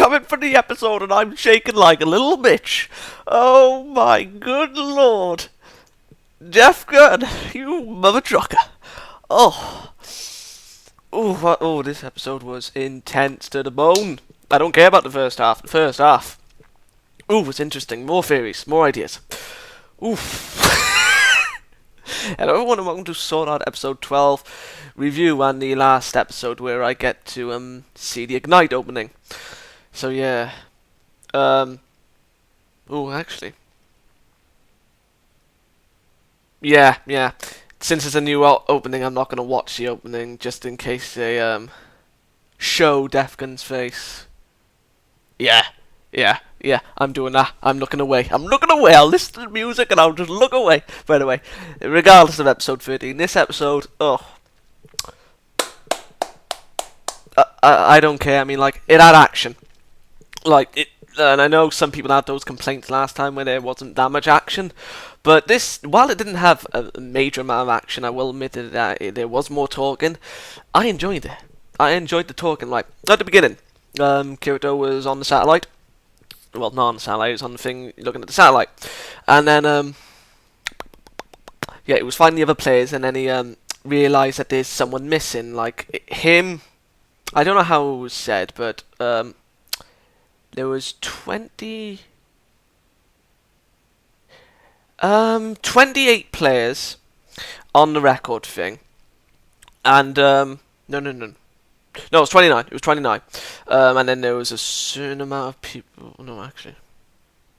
coming for the episode and I'm shaking like a little bitch. Oh my good lord. Death Gun, you mother trucker. Oh. Oh, this episode was intense to the bone. I don't care about the first half. The first half. Ooh, it's interesting. More theories, more ideas. Oof. Hello everyone and welcome to Sword Art episode 12 review, and the last episode where I get to see the Ignite opening. So yeah. Oh, actually. Yeah. Since it's a new opening, I'm not going to watch the opening just in case they show Death Gun's face. Yeah, I'm doing that. I'm looking away. I'll listen to the music and I'll just look away. By the way, regardless of episode 13, this episode, I don't care. I mean, like, it had action. Like, and I know some people had those complaints last time where there wasn't that much action. But this, while it didn't have a major amount of action, I will admit that there was more talking. I enjoyed it. I enjoyed the talking. Like, at the beginning, Kirito was on the satellite. Well, not on the satellite, he was on the thing looking at the satellite. And then, he was finding the other players, and then he realised that there's someone missing. Like, him, I don't know how it was said, but there was 28 players on the record thing. And, no, it was 29. It was 29. And then there was a certain amount of people. No, actually.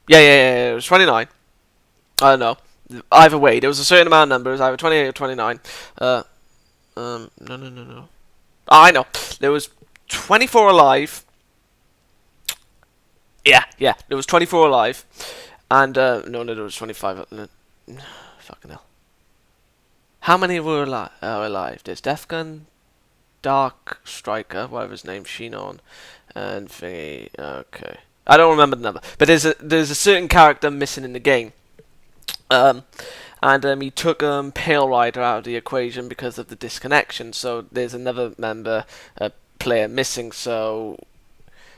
Yeah. It was 29. I don't know. Either way, there was a certain amount of numbers, either 28 or 29. No. Oh, I know. There was 24 alive. Yeah. There was 24 alive. And, no, there was 25. Fucking hell. How many were alive? There's Death Gun, Dark Striker, whatever his name, Shinon, and thingy. Okay, I don't remember the number, but there's a certain character missing in the game, and he took Pale Rider out of the equation because of the disconnection. So there's another member, player missing. So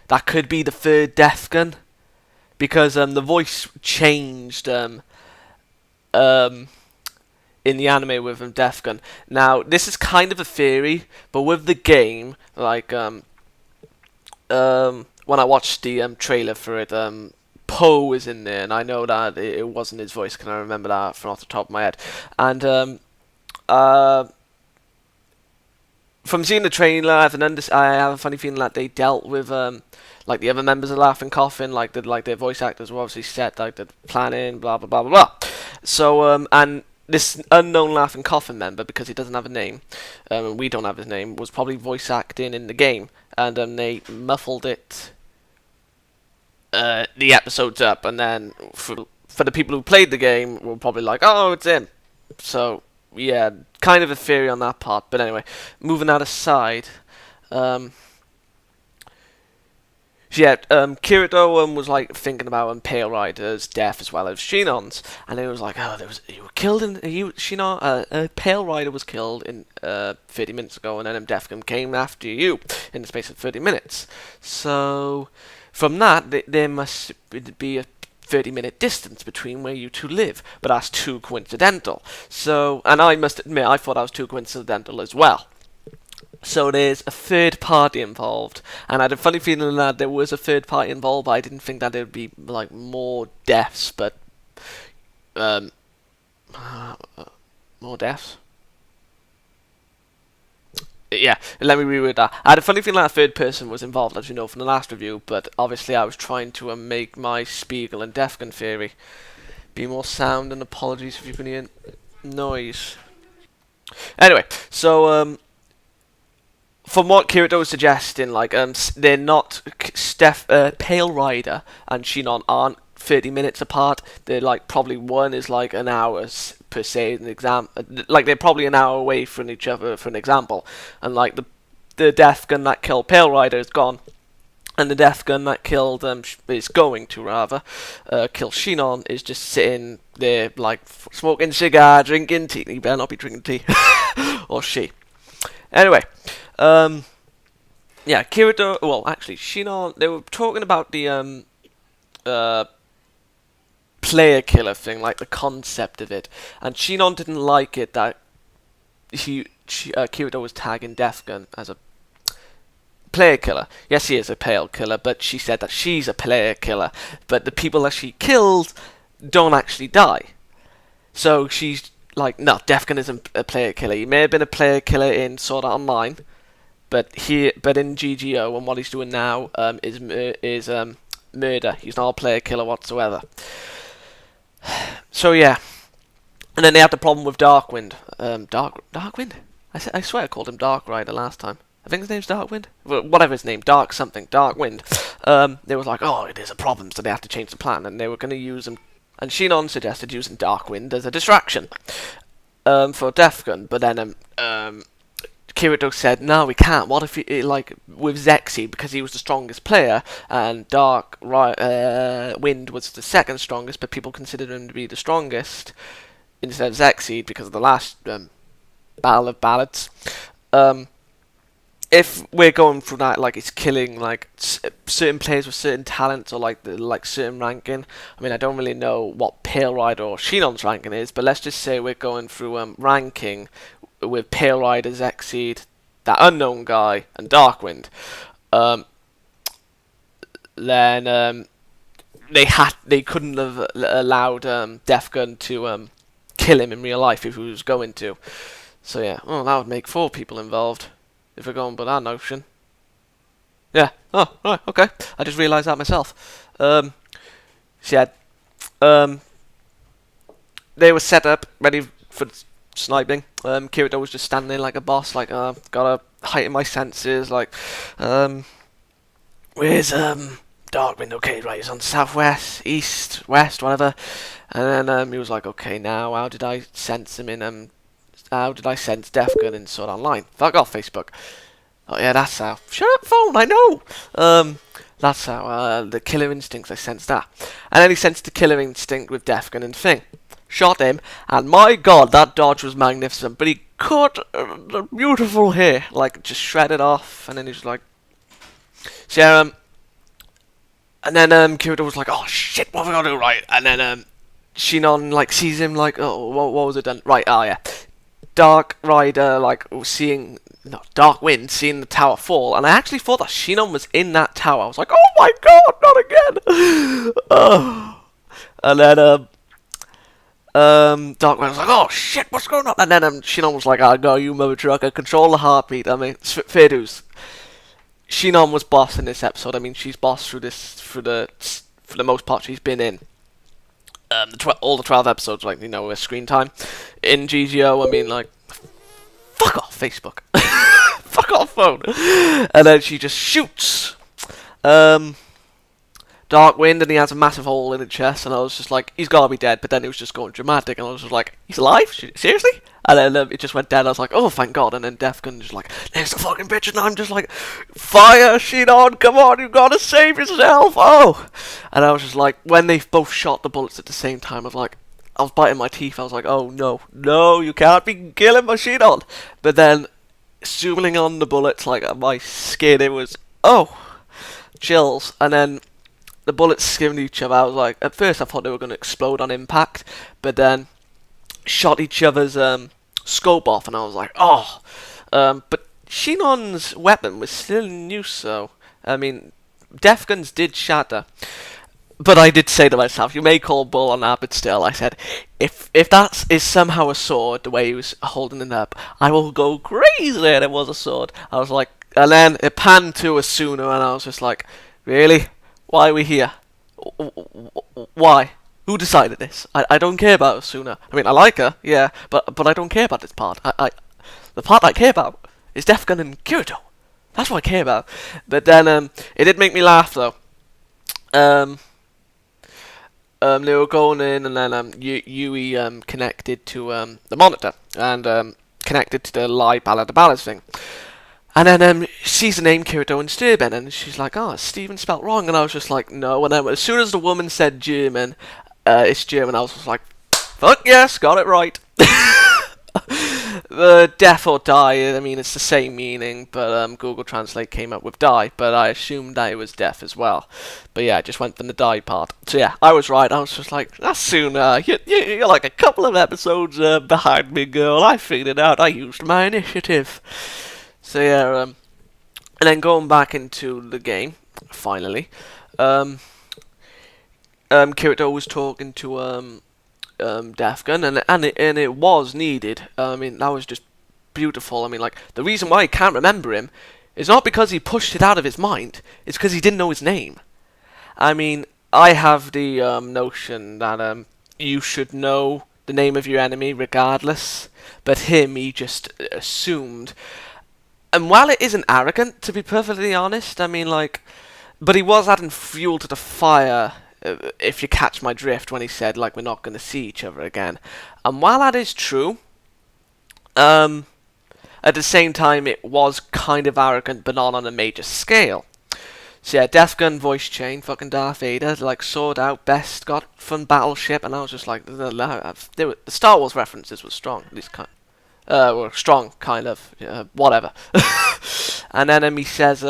that could be the third Death Gun, because the voice changed in the anime with Death Gun. Now, this is kind of a theory, but with the game, like, when I watched the trailer for it, Poe is in there, and I know that it wasn't his voice, can I remember that from off the top of my head. And, from seeing the trailer, I have a funny feeling that they dealt with, like, the other members of Laughing Coffin, like their voice actors were obviously set, like, the planning, blah, blah, blah, blah, blah. So, and this unknown Laughing Coffin member, because he doesn't have a name, and we don't have his name, was probably voice acting in the game, and they muffled it, the episodes up, and then for the people who played the game were probably like, oh, it's him. So, yeah, kind of a theory on that part. But anyway, moving that aside, Kirito was like thinking about Pale Rider's death as well as Shinon's, and it was like, you were killed in Shinon. Pale Rider was killed in 30 minutes ago, and then Death Gun came after you in the space of 30 minutes. So from that, there must be a 30-minute distance between where you two live, but that's too coincidental. So, and I must admit, I thought that was too coincidental as well. So there's a third party involved, and I had a funny feeling that there was a third party involved, but I didn't think that there would be like more deaths, but more deaths? Yeah, let me reword that. I had a funny feeling that a third person was involved, as you know from the last review, but obviously I was trying to make my Spiegel and Death Gun theory be more sound, and apologies if you can hear noise. Anyway, so from what Kirito was suggesting, like, they're not, Pale Rider and Shinon aren't 30 minutes apart. They're like, probably one is like an hour per se, like they're probably an hour away from each other, for an example. And like the Death Gun that killed Pale Rider is gone, and the Death Gun that killed is going to rather kill Shinon is just sitting there like smoking cigar, drinking tea. He better not be drinking tea, or she. Anyway, yeah, Kirito. Well, actually, Shinon. They were talking about the uh, player killer thing, like the concept of it, and Shinon didn't like it that Kirito was tagging Death Gun as a player killer. Yes, he is a player killer, but she said that she's a player killer, but the people that she killed don't actually die. So she's like, no, Death Gun isn't a player killer. He may have been a player killer in Sword Art Online, but in GGO and what he's doing now is murder. He's not a player killer whatsoever. So yeah, and then they had the problem with Darkwind. Darkwind? I swear I called him Dark Rider last time. I think his name's Darkwind. Whatever his name, Darkwind. They was like, oh, it is a problem, so they have to change the plan, and they were going to use him. And Shinon suggested using Darkwind as a distraction for Death Gun, but then Kirito said, no, we can't. What if like with Xaydan, because he was the strongest player, and Wind was the second strongest, but people considered him to be the strongest instead of Xaydan because of the last Battle of Ballads. If we're going through that, like it's killing like certain players with certain talents or like certain ranking. I mean, I don't really know what Pale Rider or Shinon's ranking is, but let's just say we're going through ranking with Pale Rider, Xaydan, that unknown guy, and Darkwind. Then they couldn't have allowed Death Gun to kill him in real life if he was going to. So yeah, that would make 4 people involved if we're going by that notion. Yeah. Oh, right. Okay. I just realised that myself. So yeah. They were set up, ready for sniping. Kirito was just standing there like a boss, like, gotta heighten my senses, like, where's, Darkwind? Okay, right, he's on southwest, east, west, whatever. And then, he was like, okay, now, how did I sense him in, how did I sense Death Gun in Sword Online? Fuck off, Facebook. Oh, yeah, that's how. Shut up, phone, I know! That's how, the killer instincts, I sensed that. And then he sensed the killer instinct with Death Gun and Thing. Shot him, and my god, that dodge was magnificent, but he cut the beautiful hair, like, just shredded off, and then he was like, so yeah, and then, Kirito was like, oh shit, what have we got to do, right, and then, Shinon, like, sees him, like, oh, what was it done, right, oh yeah, Dark Rider, like, Darkwind, seeing the tower fall, and I actually thought that Shinon was in that tower. I was like, oh my god, not again! And then, Darkwind was like, oh shit, what's going on? And then Shinon was like, oh no, you mother trucker, control the heartbeat. I mean, fair dues. Shinon was boss in this episode. I mean, she's boss for the most part she's been in. All the 12 episodes, like, with screen time. In GGO, I mean, like, fuck off, Facebook. Fuck off, phone. And then she just shoots. Darkwind, and he has a massive hole in his chest, and I was just like, he's gotta be dead, but then it was just going dramatic, and I was just like, he's alive? Seriously? And then it just went dead, I was like, oh, thank god, and then Death Gun just like, there's the fucking bitch, and I'm just like, fire, Shinon, come on, you gotta save yourself, oh! And I was just like, when they both shot the bullets at the same time, I was biting my teeth, I was like, oh, no, you can't be killing my Shinon! But then, zooming on the bullets, like, my skin, it was, oh, chills, and then the bullets skimmed each other. I was like, at first I thought they were going to explode on impact, but then shot each other's scope off, and I was like, oh. But Shinon's weapon was still in use, so I mean, Death Guns did shatter. But I did say to myself, you may call bull on that, but still, I said, if that is somehow a sword, the way he was holding it up, I will go crazy that it was a sword. I was like, and then it panned to Asuna, and I was just like, really? Why are we here? Why? Who decided this? I don't care about Asuna. I mean, I like her, yeah, but I don't care about this part. The part I care about is Death Gun and Kirito. That's what I care about. But then, it did make me laugh, though. They were going in, and then Yui connected to the monitor, and connected to the live Ballad of Ballads thing. And then sees the name Kirito and Sturben, and she's like, oh, it's Steven spelt wrong. And I was just like, no. And then as soon as the woman said German, it's German, I was just like, fuck yes, got it right. The death or die, I mean, it's the same meaning, but Google Translate came up with die, but I assumed that it was death as well. But yeah, I just went for the die part. So yeah, I was right. I was just like, that's sooner. You're like a couple of episodes behind me, girl. I figured it out. I used my initiative. So yeah, and then going back into the game, finally, Kirito was talking to Death Gun, and it was needed. I mean, that was just beautiful. I mean, like, the reason why he can't remember him is not because he pushed it out of his mind. It's because he didn't know his name. I mean, I have the notion that you should know the name of your enemy regardless, but he just assumed. And while it isn't arrogant, to be perfectly honest, I mean, like, but he was adding fuel to the fire, if you catch my drift, when he said, like, we're not going to see each other again. And while that is true, at the same time, it was kind of arrogant, but not on a major scale. So yeah, Death Gun voice chain, fucking Darth Vader, like, sword out, best got from Battleship, and I was just like, the Star Wars references were strong, at least were strong, kind of, whatever. And then he says,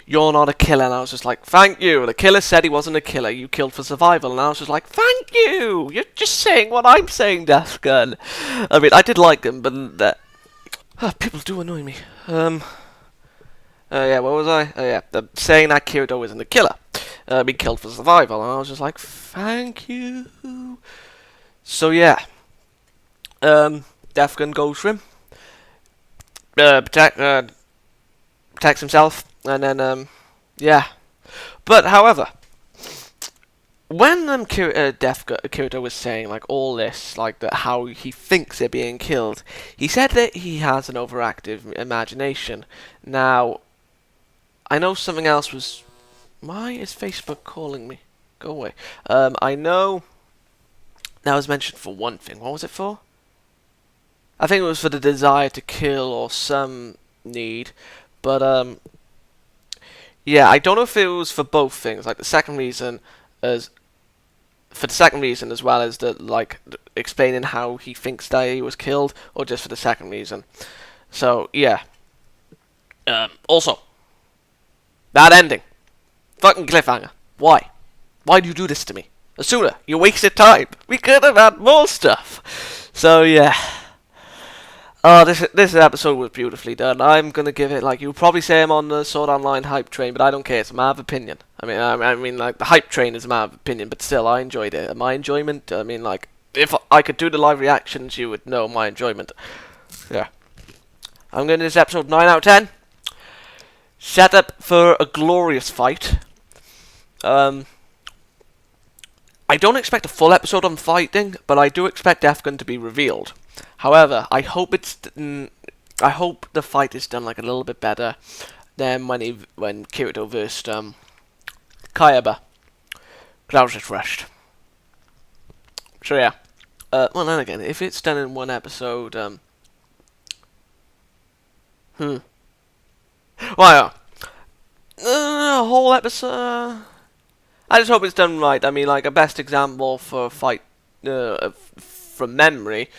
you're not a killer, and I was just like, thank you. The killer said he wasn't a killer. You killed for survival, and I was just like, thank you. You're just saying what I'm saying, Death Gun. I mean, I did like him, but people do annoy me. Yeah, what was I? Yeah, saying that Kirito isn't a killer. He killed for survival, and I was just like, thank you. So yeah, Death Gun goes for him. Protects himself. And then, yeah. But, however, when Kirito was saying, like, all this, like, how he thinks they're being killed, he said that he has an overactive imagination. Now, I know something else was... Why is Facebook calling me? Go away. I know that was mentioned for one thing. What was it for? I think it was for the desire to kill or some need. But, yeah, I don't know if it was for both things. Like, the second reason as well as explaining how he thinks that he was killed, or just for the second reason. So yeah. Also, that ending, fucking cliffhanger. Why? Why do you do this to me? Asuna, you wasted time. We could have had more stuff. So yeah. Oh, this episode was beautifully done. I'm gonna give it, like, you'll probably say I'm on the Sword Online hype train, but I don't care. It's a matter of opinion. I mean, like, the hype train is a matter of opinion, but still, I enjoyed it. My enjoyment, I mean, like, if I could do the live reactions, you would know my enjoyment. Yeah. I'm gonna this episode 9 out of 10. Set up for a glorious fight. I don't expect a full episode on fighting, but I do expect Death Gun to be revealed. However, I hope I hope the fight is done, like, a little bit better than when Kirito versed Kayaba. Because I was just rushed. So yeah. Well, then again, if it's done in one episode, well, yeah. A whole episode. I just hope it's done right. I mean, like, a best example for a fight from memory.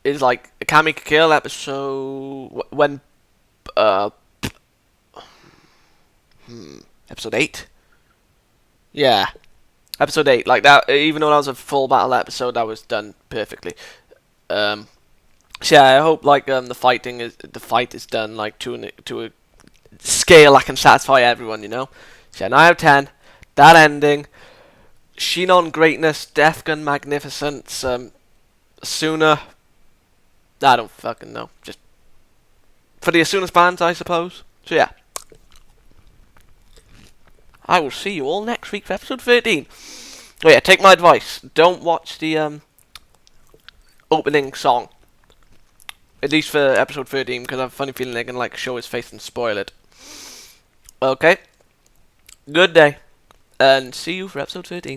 Is like a Kami Kill episode when episode 8. Yeah, episode 8. Like that. Even though that was a full battle episode, that was done perfectly. So yeah, I hope like the fight is done like to a scale that can satisfy everyone. You know. So yeah, 9 out of 10. That ending. Shinon greatness. Death Gun magnificence. Asuna. I don't fucking know. Just for the Asuna fans, I suppose. So yeah. I will see you all next week for episode 13. Oh yeah, take my advice. Don't watch the opening song. At least for episode 13, because I have a funny feeling they're going to like show his face and spoil it. Okay. Good day. And see you for episode 13.